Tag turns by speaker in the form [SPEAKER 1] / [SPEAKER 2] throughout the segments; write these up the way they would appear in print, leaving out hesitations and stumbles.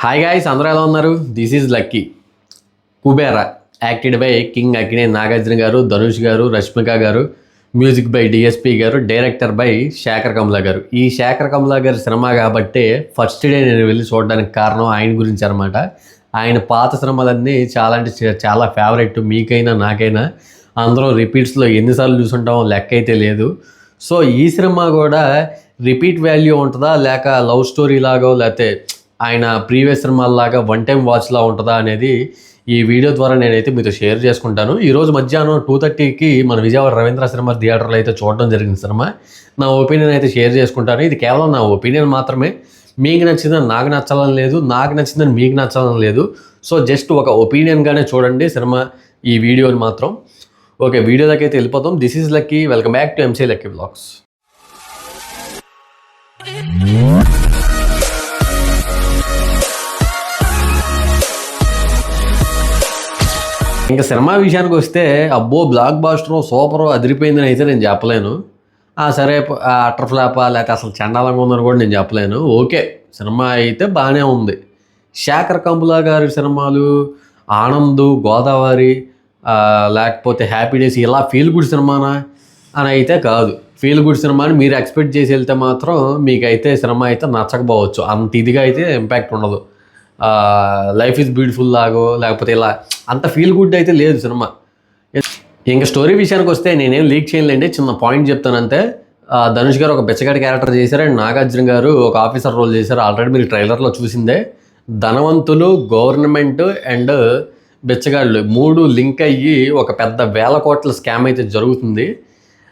[SPEAKER 1] Hi guys, అందరూ ఎలా ఉన్నారు? This is lucky. Kubera acted by king Akkineni Nagarjuna గారు, ధనుష్ గారు, రష్మిక గారు, మ్యూజిక్ బై డిఎస్పి గారు, డైరెక్టర్ బై శేఖర్ కమ్లా గారు. ఈ శేఖర్ కమ్లా గారి సినిమా కాబట్టి ఫస్ట్ డే నేను వెళ్ళి చూడడానికి కారణం ఆయన గురించి అనమాట. ఆయన పాత సినిమాలన్నీ చాలా అంటే చాలా ఫేవరెట్, మీకైనా నాకైనా. అందరూ రిపీట్స్లో ఎన్నిసార్లు చూసుంటామో లెక్క అయితే లేదు. సో ఈ సినిమా కూడా రిపీట్ వాల్యూ ఉంటుందా, లేక లవ్ స్టోరీ లాగో, లేకపోతే ఆయన ప్రీవియస్ సినిమాల్లాగా వన్ టైం వాచ్లా ఉంటుందా అనేది ఈ వీడియో ద్వారా నేనైతే మీతో షేర్ చేసుకుంటాను. ఈరోజు మధ్యాహ్నం 2:30కి మన విజయవాడ రవీంద్ర సినిమా థియేటర్లో అయితే చూడడం జరిగింది సినిమా. నా ఒపీనియన్ అయితే షేర్ చేసుకుంటాను. ఇది కేవలం నా ఒపీనియన్ మాత్రమే. మీకు నచ్చిందని నాకు నచ్చాలని లేదు, నాకు నచ్చిందని మీకు నచ్చాలని లేదు. సో జస్ట్ ఒక ఒపీనియన్గానే చూడండి సినిమా ఈ వీడియోని మాత్రం. ఓకే, వీడియోలోకి అయితే వెళ్ళిపోతాం. This is lucky. Welcome back to MC lucky vlogs. ఇంకా సినిమా విషయానికి వస్తే అబ్బో బ్లాక్ బాస్టర్ సూపర్ అదిరిపోయిందని అయితే నేను చెప్పలేను. సరే అటర్ ఫ్లాపా లేకపోతే అసలు చండాలంగా ఉందని కూడా నేను చెప్పలేను. ఓకే, సినిమా అయితే బాగానే ఉంది. శేఖర్ కమ్లా గారి సినిమాలు ఆనంద్, గోదావరి, లేకపోతే హ్యాపీ డేస్ ఇలా ఫీల్ గుడ్ సినిమానా అని అయితే కాదు. ఫీల్ గుడ్ సినిమాని మీరు ఎక్స్పెక్ట్ చేసి వెళ్తే మాత్రం మీకైతే సినిమా అయితే నచ్చకపోవచ్చు. అంత ఇదిగా అయితే ఇంపాక్ట్ ఉండదు. లైఫ్ ఈజ్ బ్యూటిఫుల్ లాగో లేకపోతే ఇలా అంత ఫీల్ గుడ్ అయితే లేదు సినిమా. ఇంకా స్టోరీ విషయానికి వస్తే నేనేం లీక్ చేయలేండి, చిన్న పాయింట్ చెప్తానంతే. ధనుష్ గారు ఒక బెచ్చగాడి క్యారెక్టర్ చేశారు అండ్ నాగార్జున గారు ఒక ఆఫీసర్ రోల్ చేశారు. ఆల్రెడీ మీరు ట్రైలర్లో చూసిందే. ధనవంతులు, గవర్నమెంట్ అండ్ బెచ్చగాళ్ళు 3 లింక్ అయ్యి ఒక పెద్ద వేల కోట్ల స్కామ్ అయితే జరుగుతుంది.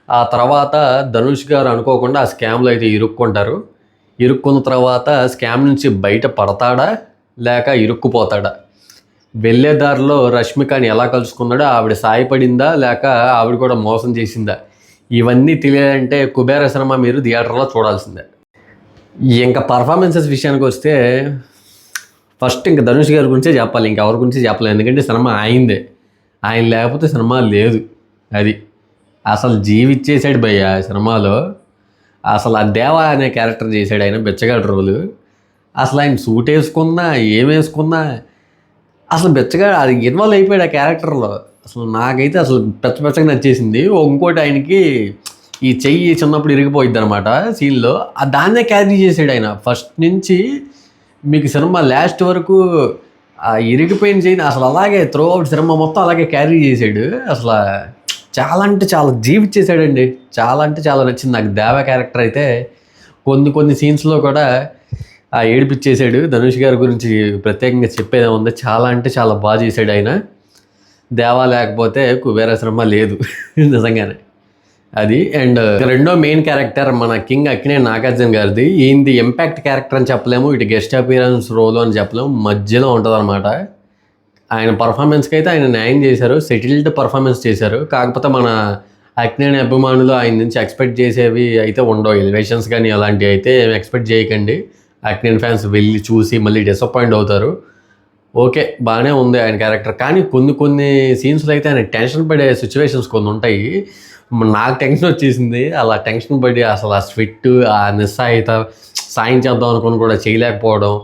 [SPEAKER 1] ఆ తర్వాత ధనుష్ గారు అనుకోకుండా ఆ స్కామ్లో అయితే ఇరుక్కుంటారు. ఇరుక్కున్న తర్వాత స్కామ్ నుంచి బయట పడతాడా లేక ఇరుక్కుపోతాడా? వెళ్ళే దారిలో రష్మికని ఎలా కలుసుకున్నాడో, ఆవిడ సాయపడిందా లేక ఆవిడ కూడా మోసం చేసిందా? ఇవన్నీ తెలియాలంటే కుబేరా సినిమా మీరు థియేటర్లో చూడాల్సిందే. ఇంకా పర్ఫార్మెన్సెస్ విషయానికి వస్తే ఫస్ట్ ఇంకా ధనుష్ గారి గురించే చెప్పాలి, ఇంకెవరి గురించి చెప్పలేదు. ఎందుకంటే సినిమా ఆయనదే. ఆయన లేకపోతే సినిమా లేదు. అది అసలు జీవిచ్చేసాడు భయ్య సినిమాలో. అసలు ఆ దేవా అనే క్యారెక్టర్ చేశాడు ఆయన, బెచ్చగాడు రోలు. అసలు ఆయన సూట్ వేసుకున్నా ఏం వేసుకున్నా అసలు బెచ్చగాడు అది ఇన్వాల్వ్ అయిపోయాడు ఆ క్యారెక్టర్లో. అసలు నాకైతే అసలు పెచ్చగా నచ్చేసింది. ఇంకోటి ఆయనకి ఈ చెయ్యి చిన్నప్పుడు ఇరిగిపోయిద్ది అనమాట సీన్లో, దాన్నే క్యారీ చేసాడు ఆయన ఫస్ట్ నుంచి. మీకు సినిమా లాస్ట్ వరకు ఆ ఇరిగిపోయిన చెయ్యిని అసలు అలాగే త్రూ అవుట్ సినిమా మొత్తం అలాగే క్యారీ చేసాడు. అసలు చాలా అంటే చాలా జీవిచ్చేసాడండి. చాలా అంటే చాలా నచ్చింది నాకు దేవా క్యారెక్టర్ అయితే. కొన్ని సీన్స్లో కూడా ఏడిపించేశాడు. ధనుష్ గారి గురించి ప్రత్యేకంగా చెప్పేదే ఉంది. చాలా అంటే చాలా బాగా చేశాడు ఆయన. దేవా లేకపోతే కుబేరా సినిమా లేదు నిజంగానే అది. అండ్ రెండో మెయిన్ క్యారెక్టర్ మన కింగ్ అక్కినే నాగార్జున గారిది. ఈయనది ఇంపాక్ట్ క్యారెక్టర్ అని చెప్పలేము, ఇటు గెస్ట్ అపీరెన్స్ రోల్ అని చెప్పలేము, మధ్యలో ఉంటుంది అనమాట. ఆయన పర్ఫార్మెన్స్కి అయితే ఆయన న్యాయం చేశారు, సెటిల్డ్ పర్ఫార్మెన్స్ చేశారు. కాకపోతే మన అక్కినేని అభిమానులు ఆయన నుంచి ఎక్స్పెక్ట్ చేసేవి అయితే ఉండవు. ఎలివేషన్స్ కానీ అలాంటివి అయితే ఎక్స్పెక్ట్ చేయకండి. అక్కినేని ఫ్యాన్స్ వెళ్ళి చూసి మళ్ళీ డిసప్పాయింట్ అవుతారు. ఓకే, బాగానే ఉంది ఆయన క్యారెక్టర్. కానీ కొన్ని సీన్స్లో అయితే ఆయన టెన్షన్ పడే సిచ్యువేషన్స్ కొన్ని ఉంటాయి. నాకు టెన్షన్ వచ్చేసింది. అలా టెన్షన్ పడి అసలు ఆ స్వెట్, ఆ నిస్సాయిత, సాయం చేద్దాం అనుకుని కూడా చేయలేకపోవడం,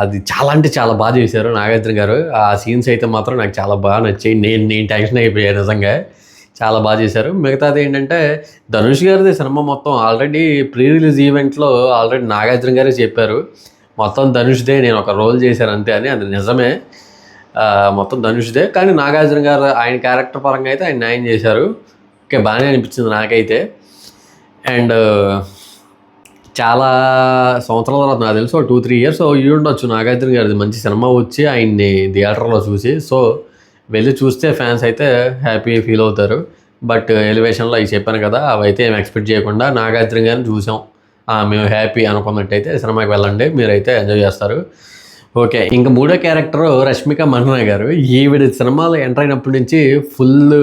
[SPEAKER 1] అది చాలా అంటే చాలా బాగా చేశారు నాగార్జున గారు. ఆ సీన్స్ అయితే మాత్రం నాకు చాలా బాగా నచ్చాయి. నేను టెన్షన్ అయిపోయాను నిజంగా. చాలా బాగా చేశారు. మిగతాది ఏంటంటే ధనుష్ గారిది సినిమా మొత్తం ఆల్రెడీ ప్రీ రిలీజ్ ఈవెంట్లో ఆల్రెడీ నాగార్జున గారే చెప్పారు, మొత్తం ధనుష్దే, నేను ఒక రోల్ చేశాను అంతే అని. అది నిజమే, మొత్తం ధనుష్దే. కానీ నాగార్జున గారు ఆయన క్యారెక్టర్ పరంగా అయితే ఆయన న్యాయం చేశారు. ఓకే, బాగానే అనిపించింది నాకైతే. అండ్ చాలా సంవత్సరాల తర్వాత నాకు తెలుసు 2-3 ఇయర్స్ అయ్యి ఉండొచ్చు నాగార్జున గారిది మంచి సినిమా వచ్చి ఆయన్ని థియేటర్లో చూసి. సో వెళ్ళి చూస్తే ఫ్యాన్స్ అయితే హ్యాపీ ఫీల్ అవుతారు. బట్ ఎలివేషన్లో అవి చెప్పాను కదా, అవి అయితే ఏం ఎక్స్పెక్ట్ చేయకుండా నాగార్జున గారిని చూసాం, మేము హ్యాపీ అనుకున్నట్టయితే సినిమాకి వెళ్ళండి, మీరైతే ఎంజాయ్ చేస్తారు. ఓకే, ఇంకా మూడో క్యారెక్టర్ రష్మిక మండన గారు. ఈవిడ సినిమాలో ఎంటర్ అయినప్పటి నుంచి ఫుల్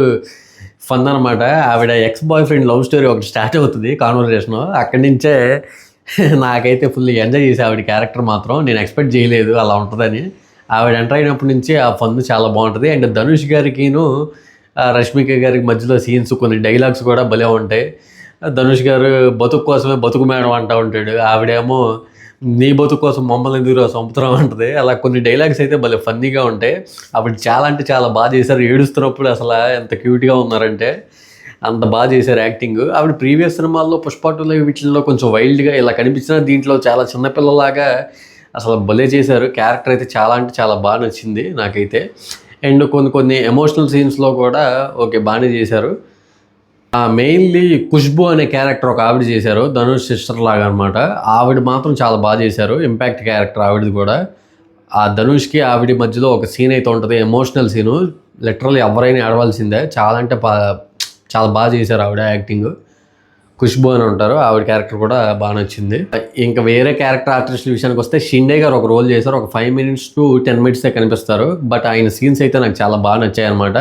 [SPEAKER 1] ఫన్ అనమాట. ఆవిడ X boy friend love story ఒకటి స్టార్ట్ అవుతుంది కాన్వర్జేషన్. అక్కడి నుంచే నాకైతే ఫుల్ ఎంజాయ్ చేసి ఆవిడ క్యారెక్టర్ మాత్రం నేను ఎక్స్పెక్ట్ చేయలేదు అలా ఉంటుందని. ఆవిడ ఎంటర్ అయినప్పటి నుంచి ఆ ఫన్ చాలా బాగుంటుంది. అండ్ ధనుష్ గారికిను రష్మిక గారికి మధ్యలో సీన్స్, కొన్ని డైలాగ్స్ కూడా భలే ఉంటాయి. ధనుష్ గారు బతుకు కోసమే బతుకు మేడం అంటూ ఉంటాడు, ఆవిడేమో నీ బతుకు కోసం మమ్మల్ని ఎందుకు సముద్రం అంటది. అలా కొన్ని డైలాగ్స్ అయితే భలే ఫన్నీగా ఉంటాయి. అప్పుడు చాలా అంటే చాలా బాగా చేశారు. ఏడుస్తున్నప్పుడు అసలు ఎంత క్యూట్గా ఉన్నారంటే అంత బాగా చేశారు యాక్టింగ్. ఆవిడ ప్రీవియస్ సినిమాల్లో పుష్ప 2 వీటిల్లో కొంచెం వైల్డ్గా ఇలా కనిపించిన, దీంట్లో చాలా చిన్నపిల్లలాగా అసలు భలే చేశారు. క్యారెక్టర్ అయితే చాలా అంటే చాలా బాగా నచ్చింది నాకైతే. అండ్ కొన్ని కొన్ని ఎమోషనల్ సీన్స్లో కూడా ఓకే బాగానే చేశారు. మెయిన్లీ ఖుష్బు అనే క్యారెక్టర్ ఒక ఆవిడ చేశారు, ధనుష్ సిస్టర్ లాగా అనమాట. ఆవిడ మాత్రం చాలా బాగా చేశారు, ఇంపాక్ట్ క్యారెక్టర్ ఆవిడది కూడా. ఆ ధనుష్కి ఆవిడ మధ్యలో ఒక సీన్ అయితే ఉంటుంది, ఎమోషనల్ సీను. లిటరల్లీ ఎవరైనా ఏడవలసిందే. చాలా అంటే చాలా బాగా చేశారు ఆవిడ యాక్టింగ్. ఖుష్బు అని ఉంటారు, ఆవిడ క్యారెక్టర్ కూడా బాగా నచ్చింది. ఇంకా వేరే క్యారెక్టర్ ఆర్టిస్టుల విషయానికి వస్తే షిండే గారు ఒక రోల్ చేశారు. ఒక 5 minutes to 10 minutes కనిపిస్తారు. బట్ ఆయన సీన్స్ అయితే నాకు చాలా బాగా నచ్చాయి అనమాట.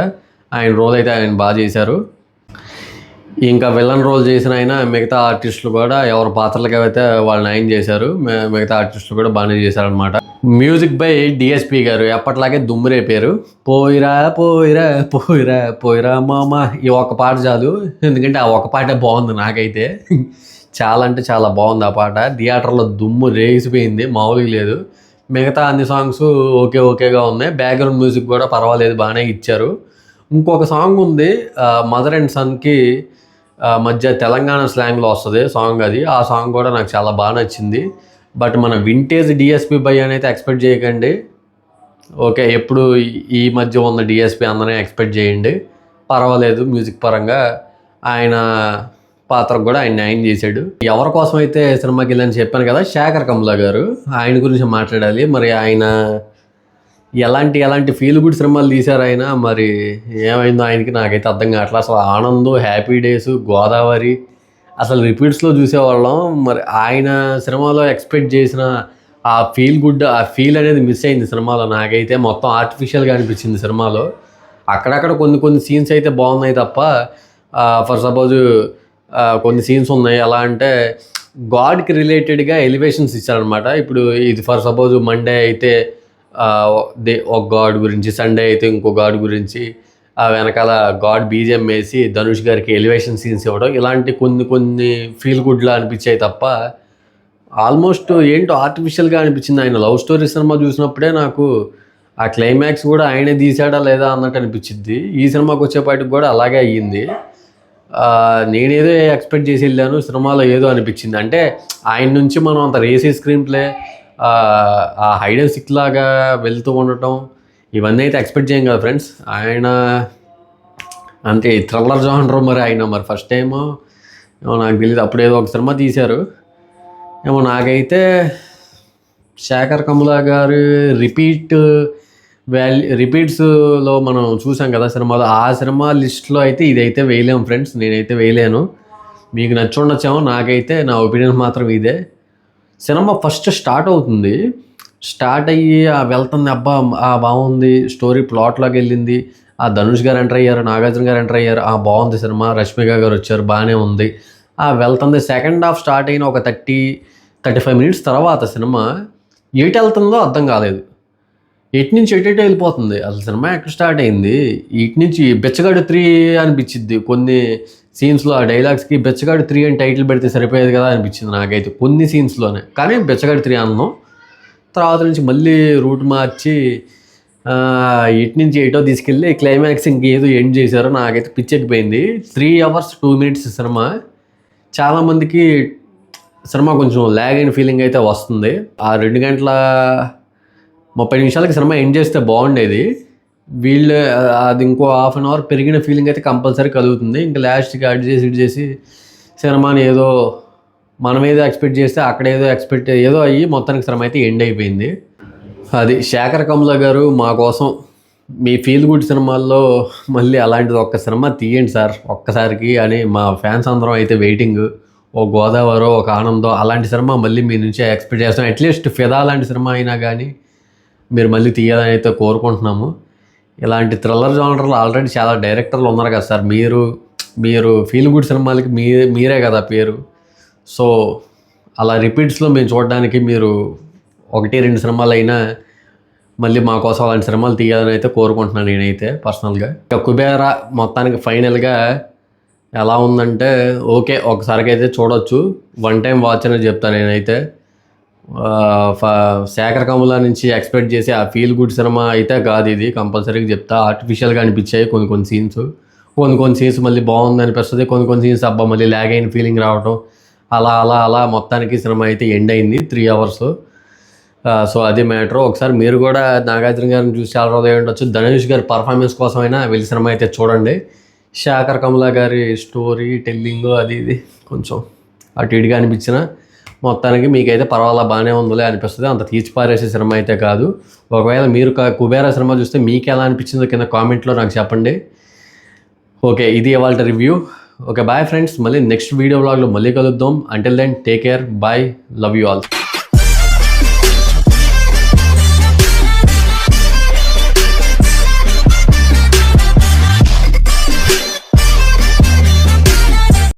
[SPEAKER 1] ఆయన రోల్ అయితే ఆయన బాగా చేశారు. ఇంకా విలన్ రోల్ చేసిన ఆయన మిగతా ఆర్టిస్టులు కూడా ఎవరి పాత్రలకి అయితే వాళ్ళు న్యాయం చేశారు. మిగతా ఆర్టిస్టులు కూడా బాగానే చేశారనమాట. మ్యూజిక్ బై డిఎస్పి గారు ఎప్పట్లాగే దుమ్మురేపారు. పోయిరా పోయిరా పోయిరా పోయిరా మామ, ఈ ఒక్క పాట చాలు. ఎందుకంటే ఆ ఒక్క పాటే బాగుంది నాకైతే. చాలా అంటే చాలా బాగుంది ఆ పాట. థియేటర్లో దుమ్ము రేగిసిపోయింది, మామూలుగా లేదు. మిగతా అన్ని సాంగ్స్ ఓకేగా ఉన్నాయి. బ్యాక్గ్రౌండ్ మ్యూజిక్ కూడా పర్వాలేదు, బాగానే ఇచ్చారు. ఇంకొక సాంగ్ ఉంది, మదర్ అండ్ సన్కి మధ్య తెలంగాణ స్లాంగ్లో వస్తుంది సాంగ్ అది. ఆ సాంగ్ కూడా నాకు చాలా బాగా నచ్చింది. బట్ మన వింటేజ్ డిఎస్పి బై అనేది ఎక్స్పెక్ట్ చేయకండి. ఓకే, ఎప్పుడు ఈ మధ్య ఉన్న డిఎస్పి అందరినీ ఎక్స్పెక్ట్ చేయండి, పర్వాలేదు. మ్యూజిక్ పరంగా ఆయన పాత్రకు కూడా ఆయన న్యాయం చేశాడు. ఎవరి కోసం అయితే సినిమాకి వెళ్ళని చెప్పాను కదా, శేఖర్ కమ్లా గారు, ఆయన గురించి మాట్లాడాలి. మరి ఆయన ఎలాంటి ఫీల్ గుడ్ సినిమాలు తీశారు ఆయన, మరి ఏమైందో ఆయనకి నాకైతే అర్థం కావట్లేదు. అసలు ఆనంద్, హ్యాపీ డేస్, గోదావరి అసలు రిపీట్స్లో చూసేవాళ్ళం. మరి ఆయన సినిమాలో ఎక్స్పెక్ట్ చేసిన ఆ ఫీల్ గుడ్, ఆ ఫీల్ అనేది మిస్ అయింది సినిమాలో. నాకైతే మొత్తం ఆర్టిఫిషియల్గా అనిపించింది సినిమాలో. అక్కడక్కడ కొన్ని సీన్స్ అయితే బాగున్నాయి తప్ప, ఫర్ సపోజ్ కొన్ని సీన్స్ ఉన్నాయి ఎలా అంటే గాడ్కి రిలేటెడ్గా ఎలివేషన్స్ ఇచ్చారనమాట. ఇప్పుడు ఇది ఫర్ సపోజ్ మండే అయితే ఒక గాడ్ గురించి, సండే అయితే ఇంకో గాడ్ గురించి, వెనకాల గాడ్ బీజిఎం వేసి ధనుష్ గారికి ఎలివేషన్ సీన్స్ ఇవ్వడం, ఇలాంటి కొన్ని ఫీల్ గుడ్లా అనిపించాయి తప్ప ఆల్మోస్ట్ ఏంటో ఆర్టిఫిషియల్గా అనిపించింది. ఆయన లవ్ స్టోరీ సినిమా చూసినప్పుడే నాకు ఆ క్లైమాక్స్ కూడా ఆయనే తీసాడా లేదా అన్నట్టు అనిపించింది. ఈ సినిమాకి వచ్చేపాటికి కూడా అలాగే అయ్యింది. నేనేదో ఎక్స్పెక్ట్ చేసి వెళ్ళాను, సినిమాలో ఏదో అనిపించింది. అంటే ఆయన నుంచి మనం అంత రేసీ స్క్రీన్ ప్లే, ఆ హైడ్ అండ్ సిక్ లాగా వెళ్తూ ఉండటం, ఇవన్నీ అయితే ఎక్స్పెక్ట్ చేయం కదా ఫ్రెండ్స్. ఆయన అంతే థ్రిల్లర్ జానర్. మరి ఆయన మరి ఫస్ట్ టైము ఏమో నాకు తెలియదు, అప్పుడేదో ఒక సినిమా తీశారు ఏమో. నాకైతే శేఖర్ కమ్లా గారు రిపీట్స్లో మనం చూసాం కదా సినిమాలో, ఆ సినిమా లిస్ట్లో అయితే ఇదైతే వేయలేము ఫ్రెండ్స్, నేనైతే వేయలేను. మీకు నచ్చి ఉండొచ్చేమో, నాకైతే నా ఒపీనియన్ మాత్రం ఇదే. సినిమా ఫస్ట్ స్టార్ట్ అవుతుంది, స్టార్ట్ అయ్యి వెళ్తుంది, అబ్బా బాగుంది, స్టోరీ ప్లాట్లోకి వెళ్ళింది. ఆ ధనుష్ గారు ఎంటర్ అయ్యారు, నాగార్జున గారు ఎంటర్ అయ్యారు, బాగుంది సినిమా, రష్మిక గారు వచ్చారు, బాగానే ఉంది. వెళ్తుంది. సెకండ్ హాఫ్ స్టార్ట్ అయిన ఒక 30-35 minutes తర్వాత సినిమా ఎటు వెళ్తుందో అర్థం కాలేదు. ఎటు నుంచి ఎటు వెళ్ళిపోతుంది, అసలు సినిమా ఎక్కడ స్టార్ట్ అయింది. ఇటు నుంచి బిచ్చగాడు 3 అనిపించింది కొన్ని సీన్స్లో. ఆ డైలాగ్స్కి బిచ్చగాడు 3 అని టైటిల్ పెడితే సరిపోయేది కదా అనిపించింది నాకైతే కొన్ని సీన్స్లోనే. కానీ బిచ్చగాడు 3 అన్నాం. తర్వాత నుంచి మళ్ళీ రూట్ మార్చి ఇటు నుంచి ఎటో తీసుకెళ్ళి క్లైమాక్స్ ఇంకేదో ఎండ్ చేశారో నాకైతే పిచ్చెక్కిపోయింది. 3 hours 2 minutes సినిమా. చాలామందికి సినిమా కొంచెం ల్యాగ్ అయిన ఫీలింగ్ అయితే వస్తుంది. ఆ 2 గంటల 30 నిమిషాలకి సినిమా ఎండ్ చేస్తే బాగుండేది. వీళ్ళు అది ఇంకో హాఫ్ అన్ అవర్ పెరిగిన ఫీలింగ్ అయితే కంపల్సరీ కలుగుతుంది. ఇంకా లాస్ట్కి అడ్ చేసి సినిమాని ఏదో మనం ఏదో ఎక్స్పెక్ట్ చేస్తే అక్కడ ఏదో అయ్యి మొత్తానికి సినిమా అయితే ఎండ్ అయిపోయింది. అది శేఖర్ కమ్లా గారు మా కోసం మీ ఫీల్ గుడ్ సినిమాల్లో మళ్ళీ అలాంటిది ఒక్క సినిమా తీయండి సార్ ఒక్కసారికి అని మా ఫ్యాన్స్ అందరం అయితే వెయిటింగ్. ఓ గోదావరి, ఒక ఆనందం అలాంటి సినిమా మళ్ళీ మీ నుంచి ఎక్స్పెక్ట్ చేస్తాం. అట్లీస్ట్ ఫిదా లాంటి సినిమా అయినా కానీ మీరు మళ్ళీ తీయాలని అయితే కోరుకుంటున్నాము. ఇలాంటి థ్రిల్లర్ జానర్లో ఆల్రెడీ చాలా డైరెక్టర్లు ఉన్నారు కదా సార్. మీరు ఫీల్ గుడ్ సినిమాలకి మీరే కదా పేరు. సో అలా రిపీట్స్లో మేము చూడడానికి మీరు 1-2 సినిమాలు అయినా మళ్ళీ మా కోసం అలాంటి సినిమాలు తీయాలని అయితే కోరుకుంటున్నాను నేనైతే పర్సనల్గా. ఇక కుబేరా మొత్తానికి ఫైనల్గా ఎలా ఉందంటే ఓకే, ఒకసారికి అయితే చూడొచ్చు, 1 time వాచ్ అనేది చెప్తాను నేనైతే. శేఖర్ కమల నుంచి ఎక్స్పెక్ట్ చేసి ఆ ఫీల్ గుడ్ సినిమా అయితే కాదు ఇది, కంపల్సరీగా చెప్తా. ఆర్టిఫిషియల్గా అనిపించాయి కొన్ని సీన్స్, కొన్ని సీన్స్ మళ్ళీ బాగుంది అనిపిస్తుంది, కొన్ని సీన్స్ అబ్బా మళ్ళీ ల్యాగ్ అయిన ఫీలింగ్ రావటం, అలా మొత్తానికి సినిమా అయితే ఎండ్ అయింది 3 hours. సో అది మ్యాటర్. ఒకసారి మీరు కూడా నాగార్జున గారిని చూసి చాలా రోజులు ఉండొచ్చు, ధనుష్ గారి పర్ఫార్మెన్స్ కోసమైనా వెళ్ళి సినిమా అయితే చూడండి. శేఖర్ కమల గారి స్టోరీ టెల్లింగ్ అది ఇది కొంచెం అటు ఇటుగా అనిపించిన మొత్తానికి మీకైతే పర్వాలా బాగానే ఉందిలే అనిపిస్తుంది. అంత తీర్చిపారేసే సినిమా అయితే కాదు. ఒకవేళ మీరు కుబేరా సినిమా చూస్తే మీకు ఎలా అనిపించిందో కింద కామెంట్లో నాకు చెప్పండి. ఓకే, ఇది ఇవాళ రివ్యూ. Okay, bye friends. మళ్ళీ నెక్స్ట్ వీడియో వ్లాగ్లో మళ్ళీ కలుద్దాం. Until then take care, bye, love you all.